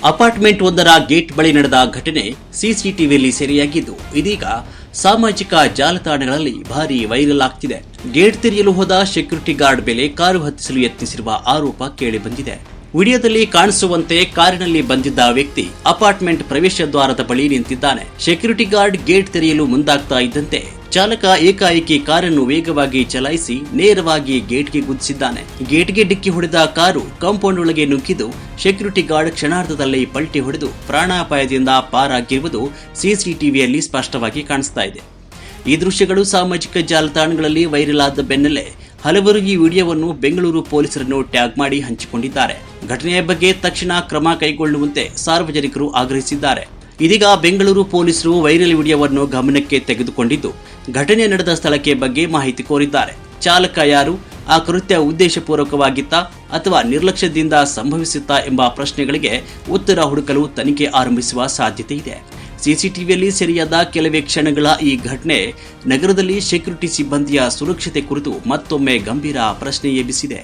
Apartment ಒಂದರ gate ಬಳಿ ನಡೆದ ಘಟನೆ ಸಿಸಿಟಿವಿಯಲ್ಲಿ ಸೆರೆಯಾಗಿದ್ದು ಇದೀಗ ಸಾಮಾಜಿಕ ಜಾಲತಾಣಗಳಲ್ಲಿ ಭಾರೀ ವೈರಲ್ ಆಗ್ತಿದೆ. ಗೇಟ್ ತೆರೆಯಲು ಹೋದ ಸೆಕ್ಯೂರಿಟಿ ಗಾರ್ಡ್ ಮೇಲೆ ಕಾರು ಹತ್ತಿಸಲು ಯತ್ನಿಸಿರುವ ಆರೋಪ ಕೇಳಿಬಂದಿದೆ. ವಿಡಿಯೋದಲ್ಲಿ ಕಾಣಿಸುವಂತೆ ಕಾರಿನಲ್ಲಿ ಬಂದಿದ್ದ ವ್ಯಕ್ತಿ ಅಪಾರ್ಟ್ಮೆಂಟ್ ಪ್ರವೇಶ ದ್ವಾರದ ಬಳಿ ನಿಂತಿದ್ದಾನೆ. ಸೆಕ್ಯೂರಿಟಿ ಗಾರ್ಡ್ ಗೇಟ್ ತೆರೆಯಲು ಮುಂದಾಗ್ತಾ ಇದ್ದಂತೆ ಚಾಲಕ ಏಕಾಏಕಿ ಕಾರನ್ನು ವೇಗವಾಗಿ ಚಲಾಯಿಸಿ ನೇರವಾಗಿ ಗೇಟ್ಗೆ ಗುದ್ದಿಸಿದ್ದಾನೆ. ಗೇಟ್ಗೆ ಡಿಕ್ಕಿ ಹೊಡೆದ ಕಾರು ಕಾಂಪೌಂಡ್ ಒಳಗೆ ನುಗ್ಗಿದ್ದು ಸೆಕ್ಯೂರಿಟಿ ಗಾರ್ಡ್ ಕ್ಷಣಾರ್ಧದಲ್ಲಿ ಪಲ್ಟಿ ಹೊಡೆದು ಪ್ರಾಣಾಪಾಯದಿಂದ ಪಾರಾಗಿರುವುದು ಸಿಸಿಟಿವಿಯಲ್ಲಿ ಸ್ಪಷ್ಟವಾಗಿ ಕಾಣಿಸ್ತಾ ಇದೆ. ಈ ದೃಶ್ಯಗಳು ಸಾಮಾಜಿಕ ಜಾಲತಾಣಗಳಲ್ಲಿ ವೈರಲ್ ಆದ ಬೆನ್ನಲ್ಲೇ ಹಲವರು ಈ ವಿಡಿಯೋವನ್ನು ಬೆಂಗಳೂರು ಪೊಲೀಸರನ್ನು ಟ್ಯಾಗ್ ಮಾಡಿ ಹಂಚಿಕೊಂಡಿದ್ದಾರೆ. ಘಟನೆಯ ಬಗ್ಗೆ ತಕ್ಷಣ ಕ್ರಮ ಕೈಗೊಳ್ಳುವಂತೆ ಸಾರ್ವಜನಿಕರು ಆಗ್ರಹಿಸಿದ್ದಾರೆ. ಇದೀಗ ಬೆಂಗಳೂರು ಪೊಲೀಸರು ವೈರಲ್ ವಿಡಿಯೋವನ್ನು ಗಮನಕ್ಕೆ ತೆಗೆದುಕೊಂಡಿದ್ದು ಘಟನೆ ನಡೆದ ಸ್ಥಳಕ್ಕೆ ಬಗ್ಗೆ ಮಾಹಿತಿ ಕೋರಿದ್ದಾರೆ. ಚಾಲಕ ಯಾರು, ಆ ಕೃತ್ಯ ಉದ್ದೇಶಪೂರ್ವಕವಾಗಿತ್ತಾ ಅಥವಾ ನಿರ್ಲಕ್ಷ್ಯದಿಂದ ಸಂಭವಿಸುತ್ತಾ ಎಂಬ ಪ್ರಶ್ನೆಗಳಿಗೆ ಉತ್ತರ ಹುಡುಕಲು ತನಿಖೆ ಆರಂಭಿಸುವ ಸಾಧ್ಯತೆ ಇದೆ. ಸಿಸಿಟಿವಿಯಲ್ಲಿ ಸೆರೆಯಾದ ಕೆಲವೇ ಕ್ಷಣಗಳ ಈ ಘಟನೆ ನಗರದಲ್ಲಿ ಸೆಕ್ಯೂರಿಟಿ ಸಿಬ್ಬಂದಿಯ ಸುರಕ್ಷತೆ ಕುರಿತು ಮತ್ತೊಮ್ಮೆ ಗಂಭೀರ ಪ್ರಶ್ನೆ ಎಬ್ಬಿಸಿದೆ.